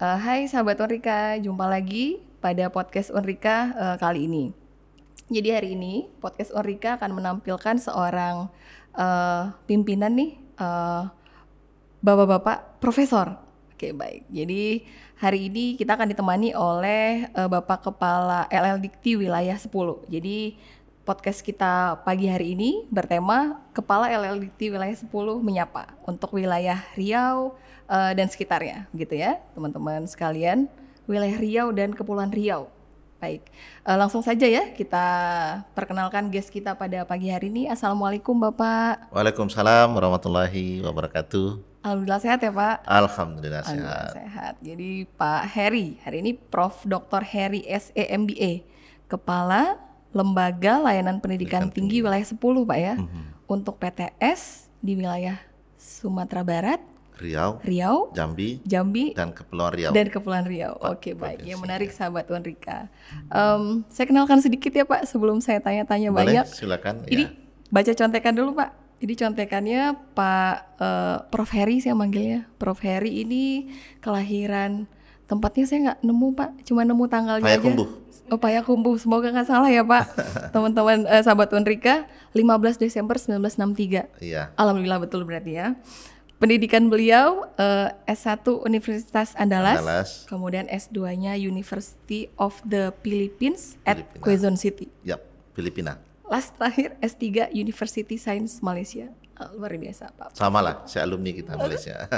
Hai sahabat Unrika, jumpa lagi pada podcast Unrika kali ini. Jadi hari ini podcast Unrika akan menampilkan seorang pimpinan nih, bapak-bapak profesor. Oke, baik. Jadi hari ini kita akan ditemani oleh Bapak Kepala LL Dikti Wilayah 10. Jadi podcast kita pagi hari ini bertema Kepala LL Dikti Wilayah 10 menyapa untuk wilayah Riau dan sekitarnya, gitu ya teman-teman sekalian, wilayah Riau dan Kepulauan Riau. Baik, langsung saja ya kita perkenalkan guest kita pada pagi hari ini. Assalamualaikum Bapak. Waalaikumsalam warahmatullahi wabarakatuh. Alhamdulillah sehat ya Pak. Alhamdulillah Alhamdulillah sehat. sehat. Jadi Pak Heri, hari ini Prof. Dr. Heri SE MBA, Kepala Lembaga Layanan Pendidikan Tinggi Wilayah 10 Pak ya, untuk PTS di wilayah Sumatera Barat, Riau, Jambi, dan Kepulauan Riau. Oke, baik. Yang menarik sahabat Unrika. Saya kenalkan sedikit ya Pak sebelum saya tanya-tanya banyak. Silakan. Ini Ya. baca contekan dulu Pak. Jadi contekannya Pak Prof. Heri saya manggilnya. Prof. Heri ini kelahiran, tempatnya saya nggak nemu Pak, cuma nemu tanggalnya Payakumbuh. aja. Oh, Payakumbuh, semoga nggak salah ya Pak. Teman-teman sahabat Unrika, 15 Desember 1963. Iya. Alhamdulillah betul berarti ya. Pendidikan beliau S1 Universitas Andalas, kemudian S2-nya University of the Philippines at Quezon City. Yap, Filipina. Last terakhir S3 University Science Malaysia. Luar biasa Pak. Sama lah, saya alumni kita Malaysia.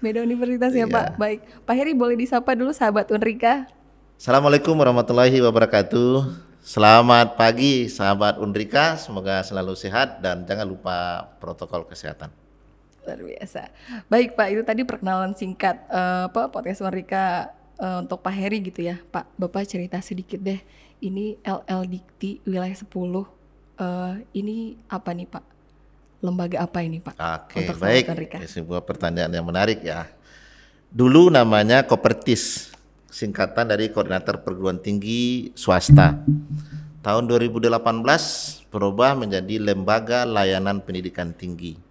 Beda universitas ya Pak. Baik, Pak Heri boleh disapa dulu sahabat Unrika. Assalamualaikum warahmatullahi wabarakatuh. Selamat pagi sahabat Unrika, semoga selalu sehat dan jangan lupa protokol kesehatan. Luar biasa. Baik Pak, itu tadi perkenalan singkat podcast Unrika untuk Pak Heri gitu ya. Pak, Bapak cerita sedikit deh. Ini LL Dikti Wilayah 10. Ini apa nih Pak? Lembaga apa ini Pak? Oke, baik. Ini sebuah pertanyaan yang menarik ya. Dulu namanya Kopertis, singkatan dari Koordinator Perguruan Tinggi Swasta. Tahun 2018 berubah menjadi Lembaga Layanan Pendidikan Tinggi.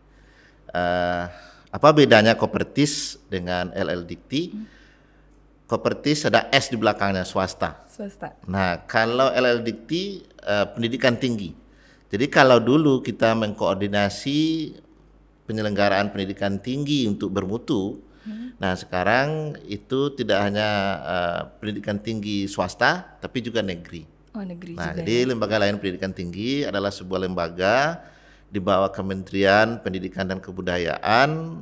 Apa bedanya Kopertis dengan LL Dikti? Kopertis ada S di belakangnya, swasta. Nah, kalau LL Dikti pendidikan tinggi. Jadi kalau dulu kita mengkoordinasi penyelenggaraan pendidikan tinggi untuk bermutu, nah sekarang itu tidak hanya pendidikan tinggi swasta, tapi juga negeri. Negeri nah, juga jadi ya. Lembaga Layanan Pendidikan Tinggi adalah sebuah lembaga di bawah Kementerian Pendidikan dan Kebudayaan,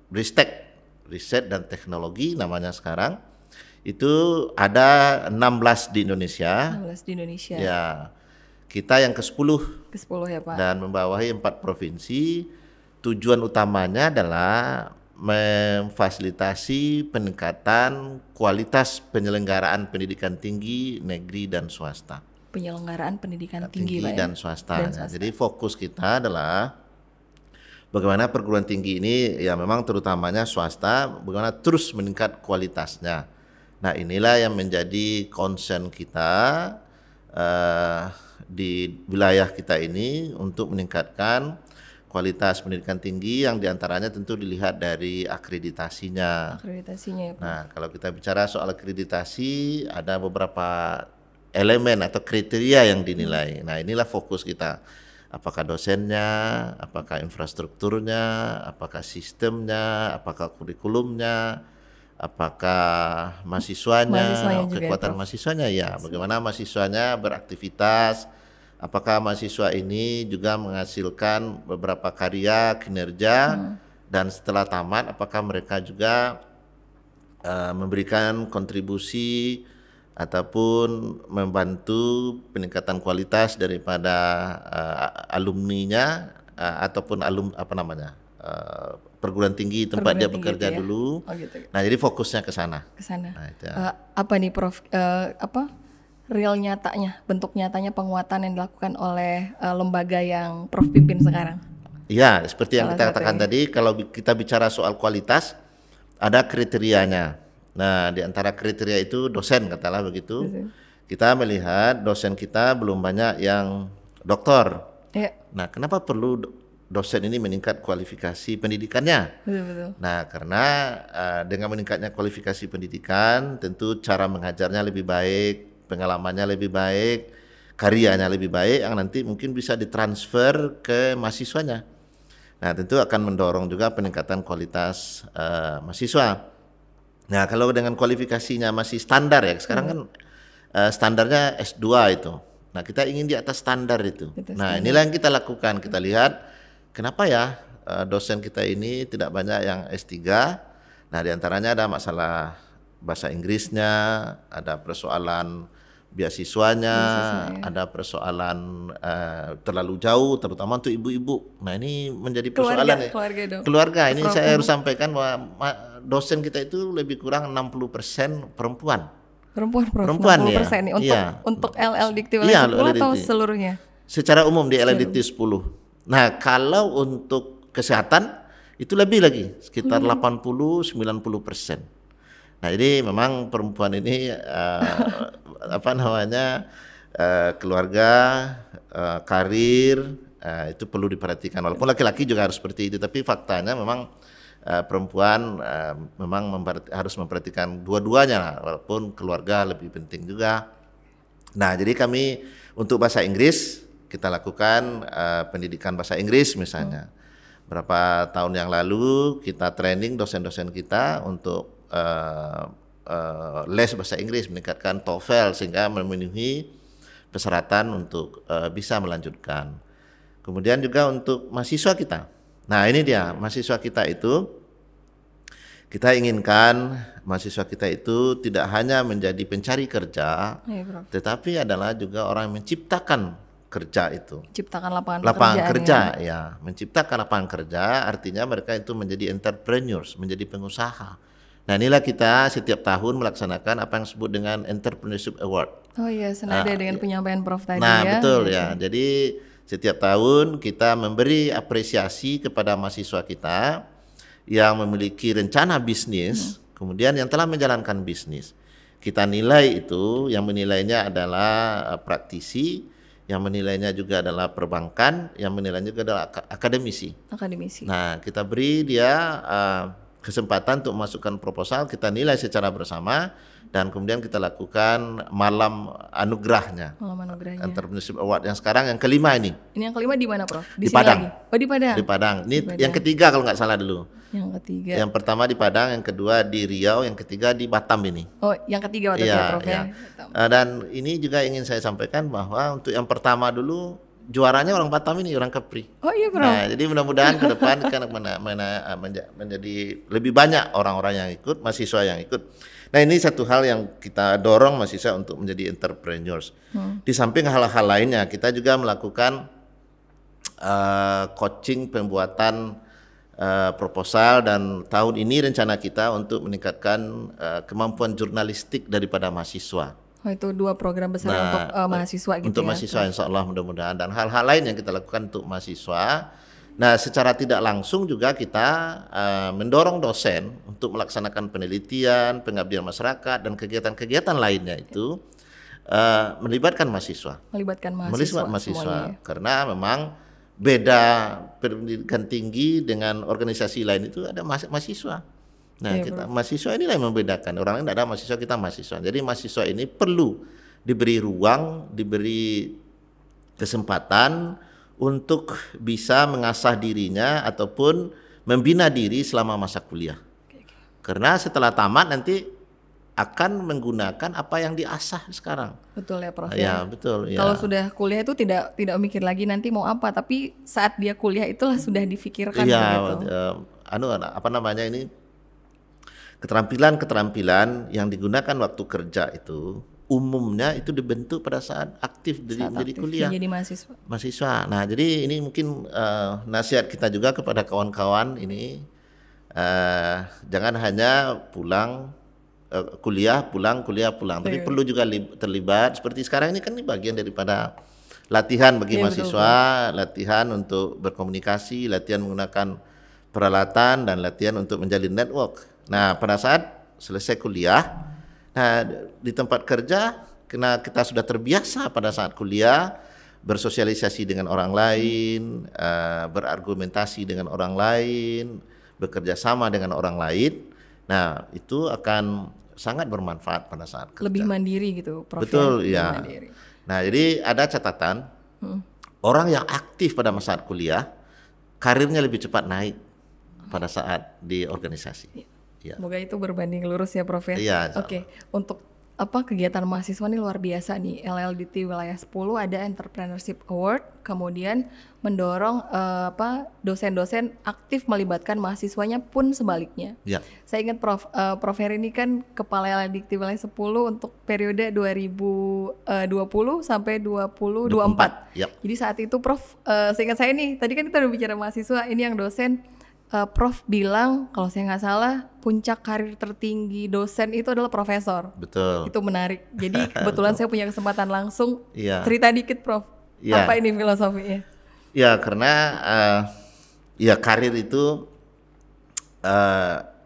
Riset dan Teknologi namanya sekarang. Itu ada 16 di Indonesia. 16 di Indonesia. Ya. Kita yang ke-10. Ke-10 ya Pak. Dan membawahi 4 provinsi. Tujuan utamanya adalah memfasilitasi peningkatan kualitas penyelenggaraan pendidikan tinggi negeri dan swasta. Penyelenggaraan pendidikan tinggi Pak, dan swasta. Jadi fokus kita adalah bagaimana perguruan tinggi ini ya memang terutamanya swasta, bagaimana terus meningkat kualitasnya. Nah, inilah yang menjadi concern kita di wilayah kita ini untuk meningkatkan kualitas pendidikan tinggi yang diantaranya tentu dilihat dari akreditasinya. Ya Pak. Nah, kalau kita bicara soal akreditasi ada beberapa elemen atau kriteria yang dinilai. Nah, inilah fokus kita. Apakah dosennya, apakah infrastrukturnya, apakah sistemnya, apakah kurikulumnya, apakah mahasiswanya kekuatan mahasiswanya ya, bagaimana mahasiswanya beraktivitas, apakah mahasiswa ini juga menghasilkan beberapa karya, kinerja, dan setelah tamat apakah mereka juga memberikan kontribusi ataupun membantu peningkatan kualitas daripada alumninya ataupun perguruan tinggi tempat dia bekerja ya? Dulu. Gitu. Nah, jadi fokusnya ke sana. Nah, apa nih Prof? Real nyatanya, bentuk nyatanya penguatan yang dilakukan oleh lembaga yang Prof pimpin sekarang? Iya, seperti yang kita katakan tadi, kalau kita bicara soal kualitas, ada kriterianya. Nah, di antara kriteria itu dosen, katalah begitu. Kita melihat dosen kita belum banyak yang doktor. Nah, kenapa perlu dosen ini meningkat kualifikasi pendidikannya. Betul. Nah, karena dengan meningkatnya kualifikasi pendidikan, tentu cara mengajarnya lebih baik, pengalamannya lebih baik, karyanya lebih baik, yang nanti mungkin bisa ditransfer ke mahasiswanya. Nah, tentu akan mendorong juga peningkatan kualitas mahasiswa. Nah, kalau dengan kualifikasinya masih standar ya, sekarang kan standarnya S2 itu. Nah, kita ingin di atas standar itu. Nah, inilah yang kita lakukan. Kita lihat kenapa ya dosen kita ini tidak banyak yang S3. Nah, diantaranya ada masalah bahasa Inggrisnya, ada persoalan beasiswanya, ada persoalan terlalu jauh, terutama untuk ibu-ibu. Nah, ini menjadi persoalan keluarga. Ini saya harus sampaikan bahwa dosen kita itu lebih kurang 60% perempuan. Perempuan 60% ya. Nih untuk LL-Dikti wilayah 10 atau seluruhnya? Secara umum di LL-Dikti 10. Nah, kalau untuk kesehatan itu lebih lagi, sekitar 80-90%. Nah, jadi memang perempuan ini keluarga, karir itu perlu diperhatikan. Walaupun laki-laki juga harus seperti itu, tapi faktanya memang perempuan memang harus memperhatikan dua-duanya, walaupun keluarga lebih penting juga. Nah, jadi kami untuk bahasa Inggris kita lakukan pendidikan bahasa Inggris misalnya. Berapa tahun yang lalu kita training dosen-dosen kita untuk les bahasa Inggris, meningkatkan TOEFL sehingga memenuhi persyaratan untuk bisa melanjutkan. Kemudian juga untuk mahasiswa kita. Nah, ini dia, mahasiswa kita itu kita inginkan mahasiswa kita itu tidak hanya menjadi pencari kerja, tetapi adalah juga orang yang menciptakan kerja itu. Menciptakan lapangan kerja ya. Menciptakan lapangan kerja artinya mereka itu menjadi entrepreneurs, menjadi pengusaha. Nah, inilah kita setiap tahun melaksanakan apa yang disebut dengan Entrepreneurship Award. Oh iya, senada dengan penyampaian Prof tadi ya. Nah, betul ya. Jadi setiap tahun kita memberi apresiasi kepada mahasiswa kita yang memiliki rencana bisnis, kemudian yang telah menjalankan bisnis. Kita nilai itu, yang menilainya adalah praktisi, yang menilainya juga adalah perbankan, yang menilainya juga adalah akademisi. Nah, kita beri dia kesempatan untuk memasukkan proposal, kita nilai secara bersama, dan kemudian kita lakukan malam anugerahnya. Entrepreneurship Award yang sekarang yang kelima ini. Ini yang kelima di mana, Prof? Di Padang. Oh, di Padang. Di Padang. Ini yang ketiga kalau nggak salah dulu. Yang ketiga. Yang pertama di Padang, yang kedua di Riau, yang ketiga di Batam ini. Oh, yang ketiga waktu ya, Prof ya. Dan ini juga ingin saya sampaikan bahwa untuk yang pertama dulu juaranya orang Batam ini, orang Kepri. Oh iya, Prof. Nah, jadi mudah-mudahan ke depan kan menjadi lebih banyak orang-orang yang ikut, mahasiswa yang ikut. Nah, ini satu hal yang kita dorong mahasiswa untuk menjadi entrepreneurs. Di samping hal-hal lainnya, kita juga melakukan coaching pembuatan proposal, dan tahun ini rencana kita untuk meningkatkan kemampuan jurnalistik daripada mahasiswa. Oh, itu 2 program besar untuk mahasiswa gitu. Untuk mahasiswa insya Allah mudah-mudahan, dan hal-hal lain yang kita lakukan untuk mahasiswa. Nah, secara tidak langsung juga kita mendorong dosen untuk melaksanakan penelitian, pengabdian masyarakat, dan kegiatan-kegiatan lainnya itu melibatkan mahasiswa. Melibatkan mahasiswa. Karena memang beda pendidikan tinggi dengan organisasi lain itu ada mahasiswa. Nah, kita mahasiswa inilah yang membedakan. Orang lain tidak ada, mahasiswa kita mahasiswa. Jadi mahasiswa ini perlu diberi ruang, diberi kesempatan untuk bisa mengasah dirinya ataupun membina diri selama masa kuliah. Karena setelah tamat nanti akan menggunakan apa yang diasah sekarang. Betul ya, Prof. Ya, betul. Ya. Kalau sudah kuliah itu tidak mikir lagi nanti mau apa, tapi saat dia kuliah itulah sudah difikirkan gitu. Ini keterampilan yang digunakan waktu kerja itu umumnya itu dibentuk pada saat aktif menjadi kuliah. Menjadi mahasiswa. Nah, jadi ini mungkin nasihat kita juga kepada kawan-kawan ini, jangan hanya pulang kuliah pulang, tapi perlu juga terlibat. Seperti sekarang ini kan ini bagian daripada latihan bagi mahasiswa, latihan untuk berkomunikasi, latihan menggunakan peralatan, dan latihan untuk menjalin network. Nah, pada saat selesai kuliah, nah di tempat kerja, karena kita sudah terbiasa pada saat kuliah bersosialisasi dengan orang lain, berargumentasi dengan orang lain, bekerja sama dengan orang lain. Nah, itu akan sangat bermanfaat pada saat kerja. Lebih mandiri gitu, Prof. Betul, ya. ya. Nah, jadi ada catatan, orang yang aktif pada masa kuliah, karirnya lebih cepat naik pada saat di organisasi. Ya. Semoga itu berbanding lurus ya, Prof. Ya. Iya. Oke, untuk kegiatan mahasiswa ini luar biasa nih. LLDT Wilayah 10 ada Entrepreneurship Award, kemudian mendorong dosen-dosen aktif melibatkan mahasiswanya pun sebaliknya. Ya. Saya ingat Prof Heri ini kan kepala LLDT Wilayah 10 untuk periode 2020 sampai 2024. Ya. Jadi saat itu Prof, seingat saya nih, tadi kan kita udah bicara mahasiswa, ini yang dosen, Prof bilang kalau saya nggak salah puncak karir tertinggi dosen itu adalah profesor. Betul. Itu menarik. Jadi kebetulan saya punya kesempatan langsung cerita dikit, Prof. Ya. Apa ini filosofinya? Ya, karena karir itu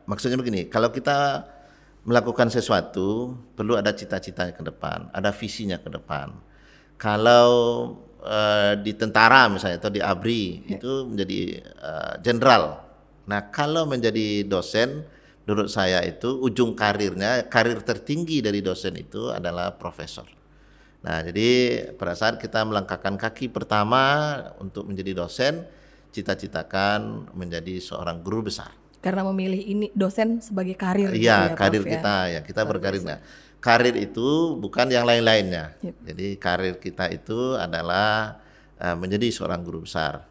maksudnya begini. Kalau kita melakukan sesuatu perlu ada cita-cita ke depan, ada visinya ke depan. Kalau di tentara misalnya atau di ABRI itu menjadi jenderal. Nah, kalau menjadi dosen, menurut saya itu ujung karirnya, karir tertinggi dari dosen itu adalah profesor. Nah, jadi pada saat kita melangkahkan kaki pertama untuk menjadi dosen, cita-citakan menjadi seorang guru besar. Karena memilih ini dosen sebagai karir. Iya, karir kita ya, kita berkarir. Nah, karir itu bukan yang lain-lainnya. Jadi karir kita itu adalah menjadi seorang guru besar.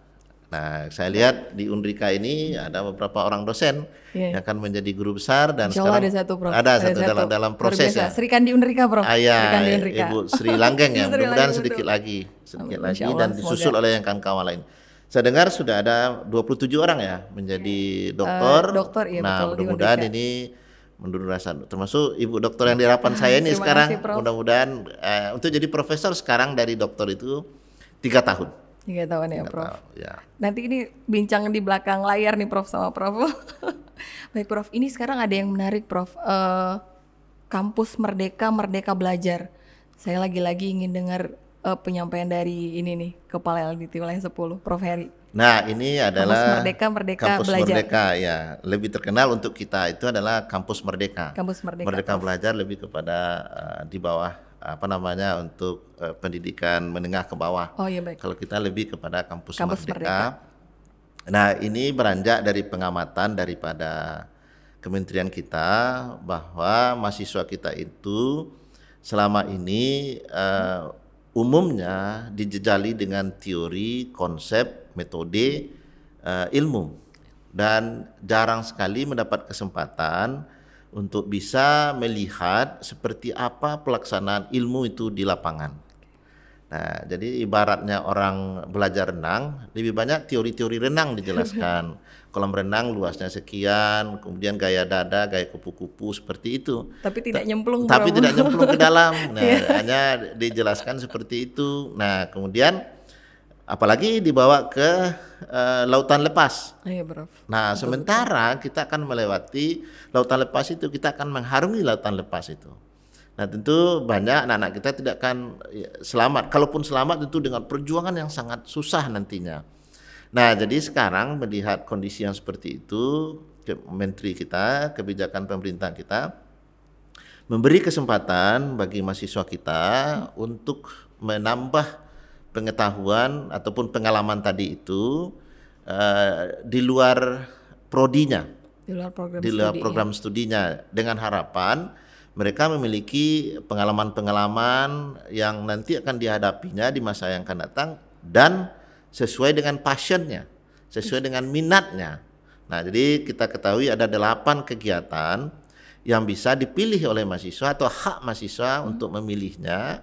Nah, saya lihat di Unrika ini ada beberapa orang dosen yang akan menjadi guru besar dan sekarang ada satu, Prof. Ada satu dalam proses ya. Sri Kandi Unrika, Prof. Ibu Sri Langgeng ya. Mudah-mudahan sedikit lagi dan disusul oleh yang kawan-kawan lain. Saya dengar sudah ada 27 orang ya menjadi doktor. Iya, nah, betul, mudah-mudahan ini menurut rasa termasuk ibu dokter yang di harapan saya ini sekarang mudah-mudahan untuk jadi profesor sekarang dari doktor itu 3 tahun. 3 tahun ya, Prof. Ya. Nanti ini bincang di belakang layar nih, Prof, sama Prof. Baik, Prof. Ini sekarang ada yang menarik, Prof. Kampus Merdeka Belajar. Saya lagi-lagi ingin dengar penyampaian dari ini nih, Kepala LLDT Wilayah 10, Prof Heri. Nah, ini adalah Kampus Belajar. Merdeka Ya. Lebih terkenal untuk kita itu adalah Kampus Merdeka. Kampus Merdeka. Merdeka Belajar lebih kepada di bawah untuk pendidikan menengah ke bawah. Oh iya, baik. Kalau kita lebih kepada Kampus Merdeka. Nah, ini beranjak dari pengamatan daripada kementerian kita bahwa mahasiswa kita itu selama ini umumnya dijejali dengan teori, konsep, metode, ilmu, dan jarang sekali mendapat kesempatan untuk bisa melihat seperti apa pelaksanaan ilmu itu di lapangan. Nah, jadi ibaratnya orang belajar renang, lebih banyak teori-teori renang dijelaskan. Kolam renang luasnya sekian, kemudian gaya dada, gaya kupu-kupu seperti itu. Tapi tidak nyemplung. Tapi tidak nyemplung ke dalam. Nah, hanya dijelaskan seperti itu. Nah, kemudian apalagi dibawa ke lautan lepas. Iya, Prof. Nah, sementara kita akan melewati lautan lepas itu, kita akan mengharungi lautan lepas itu. Nah, tentu banyak anak-anak kita tidak akan selamat. Kalaupun selamat tentu dengan perjuangan yang sangat susah nantinya. Nah, jadi sekarang melihat kondisi yang seperti itu, menteri kita, kebijakan pemerintah kita memberi kesempatan bagi mahasiswa kita untuk menambah pengetahuan ataupun pengalaman tadi itu di luar prodinya, di luar program studinya, dengan harapan mereka memiliki pengalaman-pengalaman yang nanti akan dihadapinya di masa yang akan datang dan sesuai dengan passionnya, sesuai dengan minatnya. Nah, jadi kita ketahui ada 8 kegiatan yang bisa dipilih oleh mahasiswa atau hak mahasiswa untuk memilihnya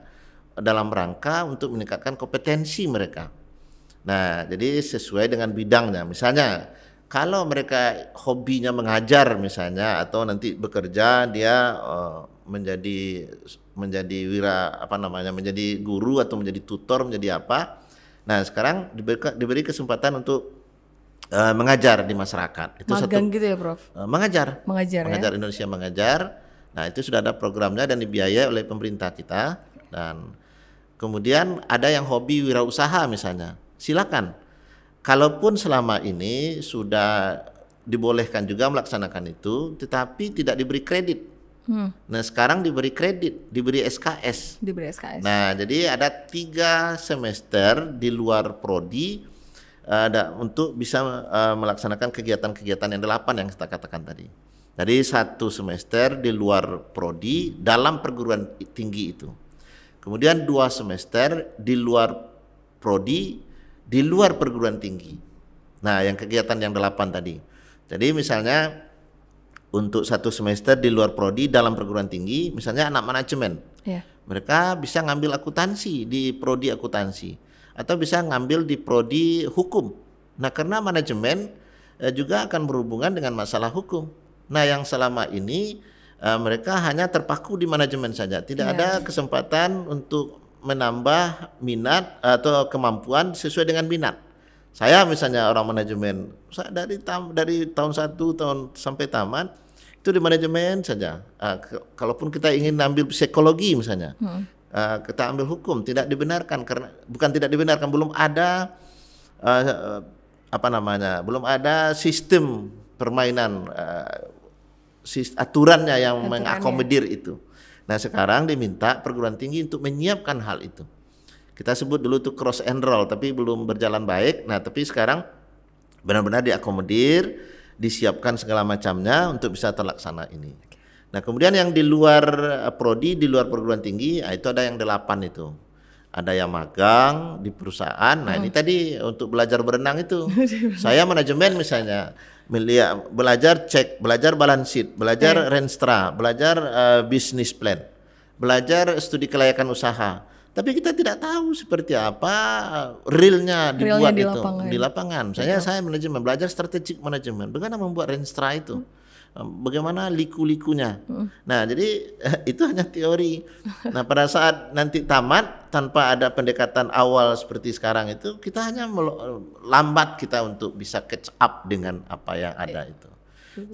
dalam rangka untuk meningkatkan kompetensi mereka. Nah, jadi sesuai dengan bidangnya. Misalnya, kalau mereka hobinya mengajar misalnya, atau nanti bekerja dia menjadi menjadi guru atau menjadi tutor, menjadi apa. Nah, sekarang diberi kesempatan untuk mengajar di masyarakat. Itu magang gitu ya, Prof? Mengajar ya? Indonesia Mengajar. Nah, itu sudah ada programnya dan dibiayai oleh pemerintah kita. Dan kemudian ada yang hobi wirausaha misalnya, silakan. Kalaupun selama ini sudah dibolehkan juga melaksanakan itu, tetapi tidak diberi kredit. Nah sekarang diberi kredit, diberi SKS. Diberi SKS. Nah jadi ada 3 semester di luar prodi untuk bisa melaksanakan kegiatan-kegiatan yang 8 yang kita katakan tadi. Jadi 1 semester di luar prodi dalam perguruan tinggi itu. Kemudian 2 semester di luar prodi di luar perguruan tinggi. Nah yang kegiatan yang 8 tadi. Jadi misalnya untuk 1 semester di luar prodi dalam perguruan tinggi, misalnya anak manajemen, mereka bisa ngambil akuntansi di prodi akuntansi, atau bisa ngambil di prodi hukum. Nah karena manajemen juga akan berhubungan dengan masalah hukum. Nah yang selama ini mereka hanya terpaku di manajemen saja, tidak ada kesempatan untuk menambah minat atau kemampuan sesuai dengan minat. Saya misalnya orang manajemen, saya dari tahun 1 tahun sampai tamat itu di manajemen saja. Kalaupun kita ingin ambil psikologi misalnya, kita ambil hukum, tidak dibenarkan, karena bukan tidak dibenarkan, belum ada belum ada sistem permainan, aturannya yang mengakomodir itu. Nah sekarang diminta perguruan tinggi untuk menyiapkan hal itu. Kita sebut dulu tuh cross enroll, tapi belum berjalan baik. Nah tapi sekarang benar-benar diakomodir, disiapkan segala macamnya untuk bisa terlaksana ini. Nah kemudian yang di luar prodi, di luar perguruan tinggi, itu ada yang 8 itu. Ada yang magang di perusahaan. Nah ini tadi untuk belajar berenang itu. Saya manajemen misalnya, belajar balance sheet, belajar Renstra, belajar business plan, belajar studi kelayakan usaha. Tapi kita tidak tahu seperti apa realnya dibuat di lapangan. Saya manajemen, belajar strategic manajemen, bagaimana membuat Renstra itu, bagaimana liku-likunya. Nah jadi itu hanya teori. Nah pada saat nanti tamat tanpa ada pendekatan awal seperti sekarang itu, kita hanya lambat kita untuk bisa catch up dengan apa yang ada itu.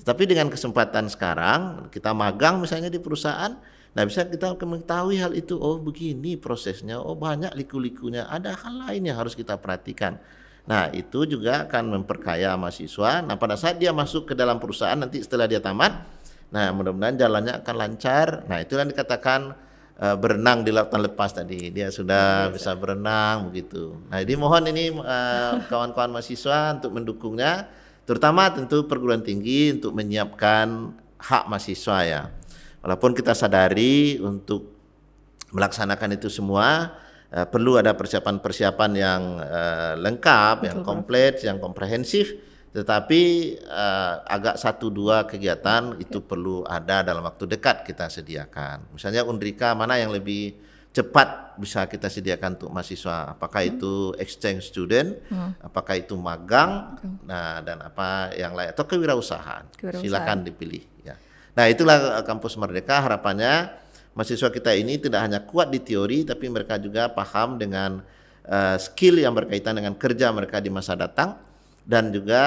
Tapi dengan kesempatan sekarang kita magang misalnya di perusahaan, nah bisa kita mengetahui hal itu, oh begini prosesnya, oh banyak liku-likunya, ada hal lain yang harus kita perhatikan. Nah itu juga akan memperkaya mahasiswa. Nah pada saat dia masuk ke dalam perusahaan nanti setelah dia tamat, nah mudah-mudahan jalannya akan lancar. Nah itu yang dikatakan berenang di lautan lepas tadi, dia sudah bisa berenang begitu. Nah jadi mohon ini kawan-kawan mahasiswa untuk mendukungnya, terutama tentu perguruan tinggi untuk menyiapkan hak mahasiswa ya. Walaupun kita sadari untuk melaksanakan itu semua perlu ada persiapan-persiapan yang lengkap, yang komplit, yang komprehensif, tetapi agak 1-2 kegiatan itu perlu ada dalam waktu dekat kita sediakan. Misalnya Undrika mana yang lebih cepat bisa kita sediakan untuk mahasiswa, apakah itu exchange student, apakah itu magang, nah dan apa yang lain, atau kewirausahaan. Silakan dipilih ya. Nah itulah Kampus Merdeka, harapannya mahasiswa kita ini tidak hanya kuat di teori, tapi mereka juga paham dengan skill yang berkaitan dengan kerja mereka di masa datang, dan juga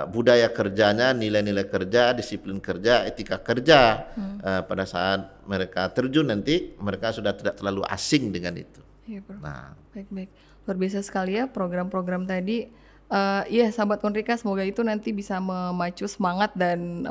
budaya kerjanya, nilai-nilai kerja, disiplin kerja, etika kerja. Pada saat mereka terjun nanti, mereka sudah tidak terlalu asing dengan itu. Iya, Bro. Nah, baik-baik. Luar biasa sekali ya program-program tadi. Iya, sahabat Undrika, semoga itu nanti bisa memacu semangat dan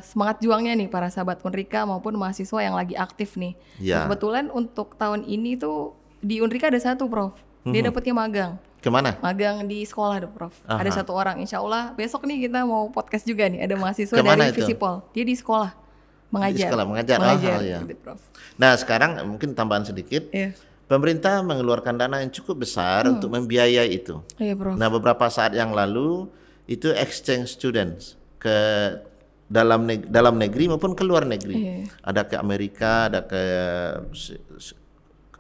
semangat juangnya nih para sahabat Undrika maupun mahasiswa yang lagi aktif nih. Nah, kebetulan untuk tahun ini tuh di Undrika ada 1 Prof. Dia dapetnya magang. Kemana? Magang di sekolah deh Prof. Ada 1 orang. Insya Allah besok nih kita mau podcast juga nih. Ada mahasiswa dari Visipol. Dia di sekolah mengajar. Di sekolah mengajar. Ya. Gitu, Prof. Nah sekarang mungkin tambahan sedikit. Pemerintah mengeluarkan dana yang cukup besar untuk membiayai itu. Iya, Prof. Nah beberapa saat yang lalu itu exchange students ke dalam negeri maupun ke luar negeri. Ada ke Amerika, ada ke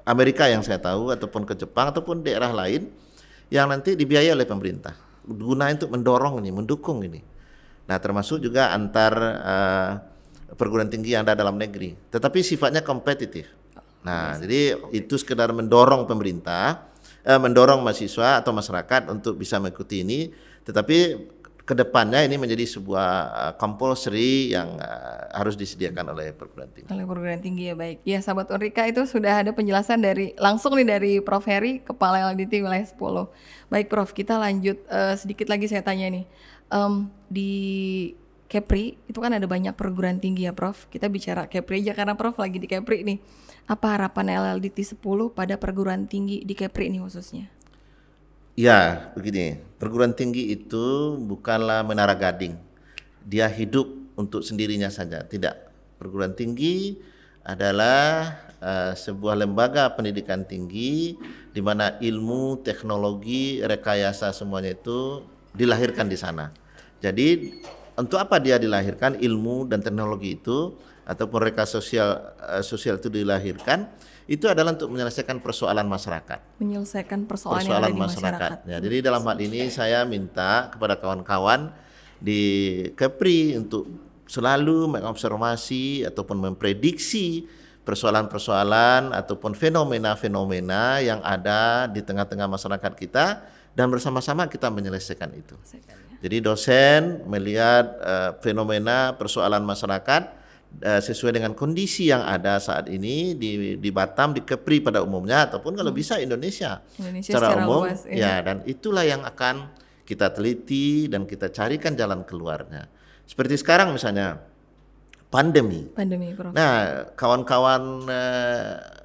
Amerika yang saya tahu, ataupun ke Jepang ataupun daerah lain yang nanti dibiayai oleh pemerintah. Guna untuk mendorong ini, mendukung ini. Nah termasuk juga antar perguruan tinggi yang ada dalam negeri, tetapi sifatnya kompetitif. Nah jadi itu sekedar mendorong pemerintah, mendorong mahasiswa atau masyarakat untuk bisa mengikuti ini, tetapi kedepannya ini menjadi sebuah compulsory yang harus disediakan oleh perguruan tinggi. Oleh perguruan tinggi ya, baik. Ya sahabat Unrika, itu sudah ada penjelasan langsung nih dari Prof Heri, Kepala LDT Wilayah 10. Baik Prof, kita lanjut sedikit lagi saya tanya nih. Di Kepri itu kan ada banyak perguruan tinggi ya Prof. Kita bicara Kepri aja karena Prof lagi di Kepri nih. Apa harapan LLDT 10 pada perguruan tinggi di Kepri ini khususnya? Ya, begini, perguruan tinggi itu bukanlah menara gading. Dia hidup untuk sendirinya saja, tidak. Perguruan tinggi adalah sebuah lembaga pendidikan tinggi di mana ilmu, teknologi, rekayasa semuanya itu dilahirkan di sana. Jadi untuk apa dia dilahirkan, ilmu dan teknologi itu ataupun rekayasa sosial itu dilahirkan, itu adalah untuk menyelesaikan persoalan masyarakat. Menyelesaikan persoalan yang ada di masyarakat. Ya, jadi dalam hal ini saya minta kepada kawan-kawan di Kepri untuk selalu mengobservasi ataupun memprediksi persoalan-persoalan ataupun fenomena-fenomena yang ada di tengah-tengah masyarakat kita dan bersama-sama kita menyelesaikan itu. Jadi dosen melihat fenomena persoalan masyarakat sesuai dengan kondisi yang ada saat ini di Batam, di Kepri pada umumnya, ataupun kalau bisa Indonesia secara umum, luas, ya, dan itulah yang akan kita teliti dan kita carikan jalan keluarnya. Seperti sekarang misalnya pandemi. Prof. Nah, kawan-kawan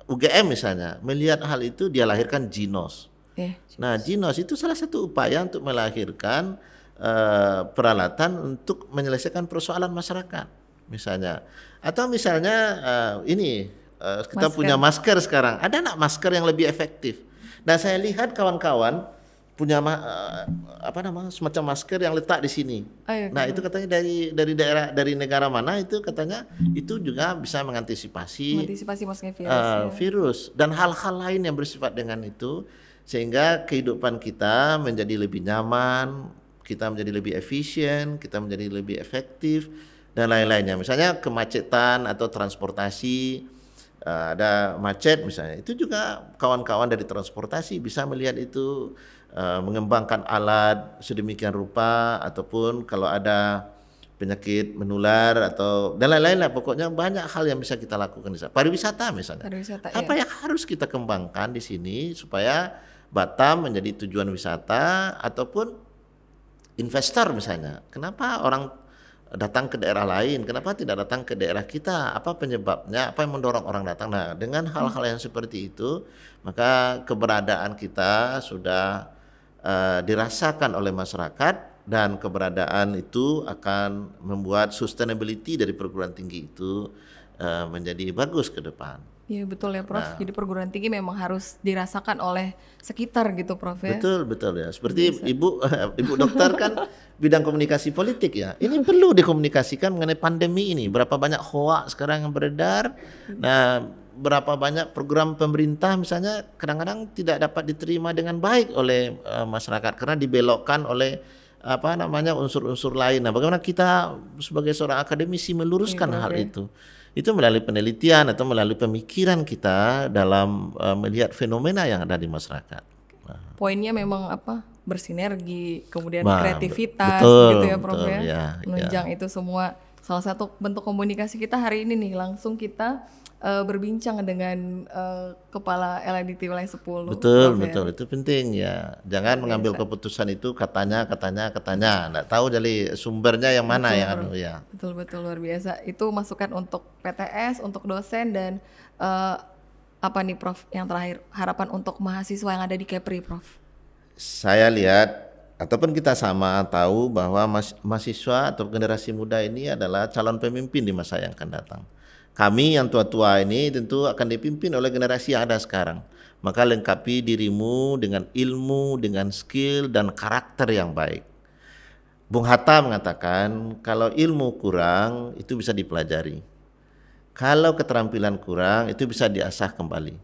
UGM misalnya melihat hal itu, dia lahirkan Ginos. Nah, Ginos itu salah satu upaya untuk melahirkan peralatan untuk menyelesaikan persoalan masyarakat. Misalnya, atau misalnya kita punya masker sekarang. Ada nggak masker yang lebih efektif? Nah, saya lihat kawan-kawan punya semacam masker yang letak di sini. Nah, itu katanya dari negara mana itu, katanya itu juga bisa mengantisipasi virus dan hal-hal lain yang bersifat dengan itu, sehingga kehidupan kita menjadi lebih nyaman, kita menjadi lebih efisien, kita menjadi lebih efektif dan lain-lainnya. Misalnya kemacetan atau transportasi, ada macet misalnya, itu juga kawan-kawan dari transportasi bisa melihat itu, mengembangkan alat sedemikian rupa, ataupun kalau ada penyakit menular atau dan lain-lain lah, pokoknya banyak hal yang bisa kita lakukan di sana. Pariwisata misalnya, apa yang harus kita kembangkan di sini supaya Batam menjadi tujuan wisata ataupun investor misalnya. Kenapa orang datang ke daerah lain, kenapa tidak datang ke daerah kita? Apa penyebabnya? Apa yang mendorong orang datang? Nah, dengan hal-hal yang seperti itu, maka keberadaan kita sudah dirasakan oleh masyarakat, dan keberadaan itu akan membuat sustainability dari perguruan tinggi itu menjadi bagus ke depan. Iya betul ya Prof. Jadi perguruan tinggi memang harus dirasakan oleh sekitar gitu Prof ya. Betul ya. Seperti ibu dokter kan bidang komunikasi politik ya. Ini perlu dikomunikasikan mengenai pandemi ini. Berapa banyak hoax sekarang yang beredar. Nah, berapa banyak program pemerintah misalnya kadang-kadang tidak dapat diterima dengan baik oleh masyarakat karena dibelokkan oleh unsur-unsur lain. Nah, bagaimana kita sebagai seorang akademisi meluruskan hal itu? Itu melalui penelitian atau melalui pemikiran kita dalam melihat fenomena yang ada di masyarakat. Poinnya memang bersinergi, kemudian kreativitas gitu ya Prof ya. Menunjang itu semua. Salah satu bentuk komunikasi kita hari ini nih, langsung kita berbincang dengan Kepala LLDT Wilayah 10. Betul, itu penting ya. Jangan mengambil keputusan itu katanya. Nggak tahu jadi sumbernya yang mana ya. Betul luar biasa. Itu masukan untuk PTS, untuk dosen, dan apa nih Prof yang terakhir, harapan untuk mahasiswa yang ada di Kepri Prof? Saya lihat ataupun kita sama tahu bahwa mahasiswa atau generasi muda ini adalah calon pemimpin di masa yang akan datang. Kami yang tua-tua ini tentu akan dipimpin oleh generasi yang ada sekarang. Maka lengkapi dirimu dengan ilmu, dengan skill dan karakter yang baik. Bung Hatta mengatakan kalau ilmu kurang itu bisa dipelajari. Kalau keterampilan kurang itu bisa diasah kembali.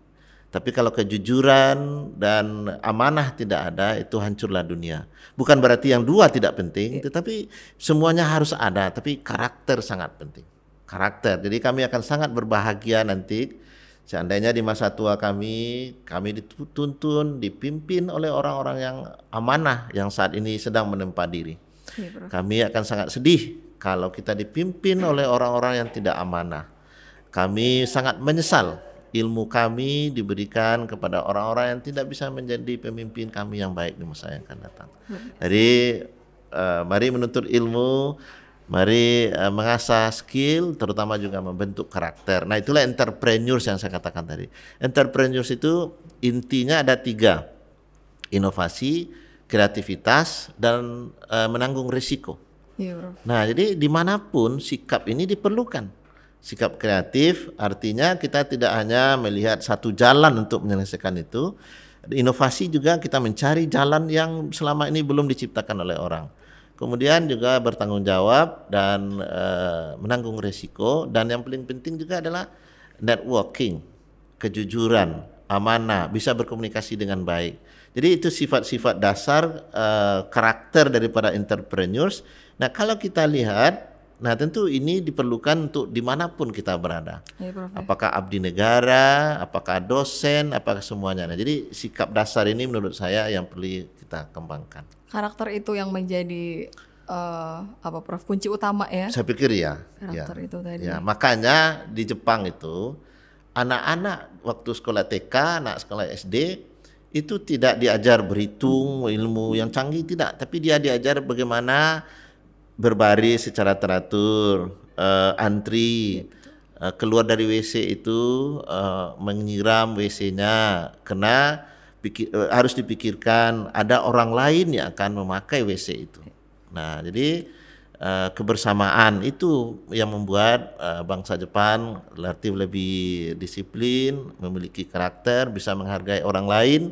Tapi kalau kejujuran dan amanah tidak ada, itu hancurlah dunia. Bukan berarti yang dua tidak penting, tetapi semuanya harus ada, tapi karakter sangat penting. Karakter. Jadi kami akan sangat berbahagia nanti seandainya di masa tua kami dituntun, dipimpin oleh orang-orang yang amanah yang saat ini sedang menempa diri. Iya, Prof. Kami akan sangat sedih kalau kita dipimpin oleh orang-orang yang tidak amanah. Kami sangat menyesal ilmu kami diberikan kepada orang-orang yang tidak bisa menjadi pemimpin kami yang baik di masa yang akan datang. Jadi mari menuntut ilmu, mari mengasah skill, terutama juga membentuk karakter. Nah, itulah entrepreneurs yang saya katakan tadi. Entrepreneurs itu intinya ada 3, inovasi, kreativitas, dan menanggung risiko. Iya, Prof. Nah, jadi dimanapun sikap ini diperlukan. Sikap kreatif artinya kita tidak hanya melihat satu jalan untuk menyelesaikan itu. Inovasi juga kita mencari jalan yang selama ini belum diciptakan oleh orang. Kemudian juga bertanggung jawab dan menanggung risiko. Dan yang paling penting juga adalah networking, kejujuran, amanah, bisa berkomunikasi dengan baik. Jadi itu sifat-sifat dasar karakter daripada entrepreneurs. Nah, kalau kita lihat, nah tentu ini diperlukan untuk dimanapun kita berada. Iya, Prof. Apakah abdi negara, apakah dosen, apakah semuanya. Nah, jadi sikap dasar ini menurut saya yang perlu kita kembangkan. Karakter itu yang menjadi apa, Prof, kunci utama ya? Saya pikir ya. Karakter itu tadi. Ya, makanya di Jepang itu anak-anak waktu sekolah TK, anak sekolah SD itu tidak diajar berhitung, ilmu yang canggih tidak, tapi dia diajar bagaimana berbaris secara teratur, antri, keluar dari WC itu menyiram WC-nya, karena harus dipikirkan ada orang lain yang akan memakai WC itu. Nah, jadi kebersamaan itu yang membuat bangsa Jepang relatif lebih disiplin, memiliki karakter, bisa menghargai orang lain,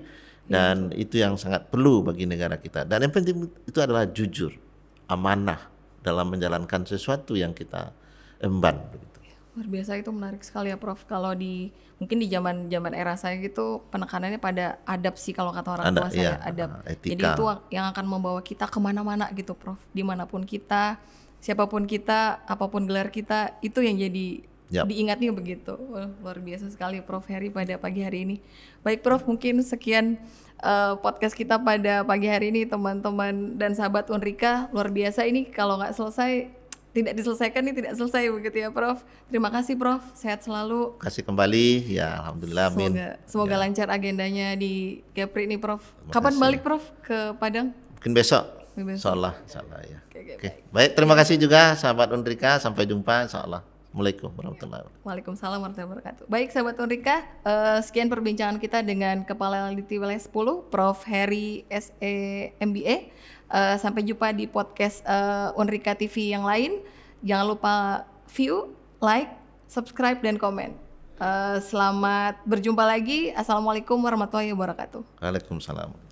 dan itu yang sangat perlu bagi negara kita. Dan yang penting itu adalah jujur, amanah dalam menjalankan sesuatu yang kita emban. Luar biasa, itu menarik sekali ya, Prof. Kalau mungkin di zaman era saya gitu penekanannya pada adab sih, kalau kata orang tua saya, adab. Etika. Jadi itu yang akan membawa kita kemana-mana gitu, Prof. Dimanapun kita, siapapun kita, apapun gelar kita, itu yang jadi diingatnya begitu. Wah, luar biasa sekali Prof Heri pada pagi hari ini. Baik, Prof, mungkin sekian podcast kita pada pagi hari ini, teman-teman dan sahabat Unrika. Luar biasa ini, kalau nggak selesai, tidak diselesaikan ini tidak selesai begitu ya, Prof. Terima kasih, Prof. Sehat selalu. Kasih kembali, ya alhamdulillah, amin. Semoga lancar agendanya di Kepri ini, Prof. Kapan balik, Prof, ke Padang? Mungkin besok. Insyaallah ya. Oke. Baik, terima kasih juga sahabat Unrika. Sampai jumpa insyaallah. Assalamualaikum warahmatullahi wabarakatuh. Waalaikumsalam warahmatullahi wabarakatuh. Baik, sahabat Unrika, sekian perbincangan kita dengan Kepala LDT Wilayah 10, Prof Heri SE MBA. Sampai jumpa di podcast Unrika TV yang lain. Jangan lupa view, like, subscribe, dan komen. Selamat berjumpa lagi. Assalamualaikum warahmatullahi wabarakatuh. Waalaikumsalam.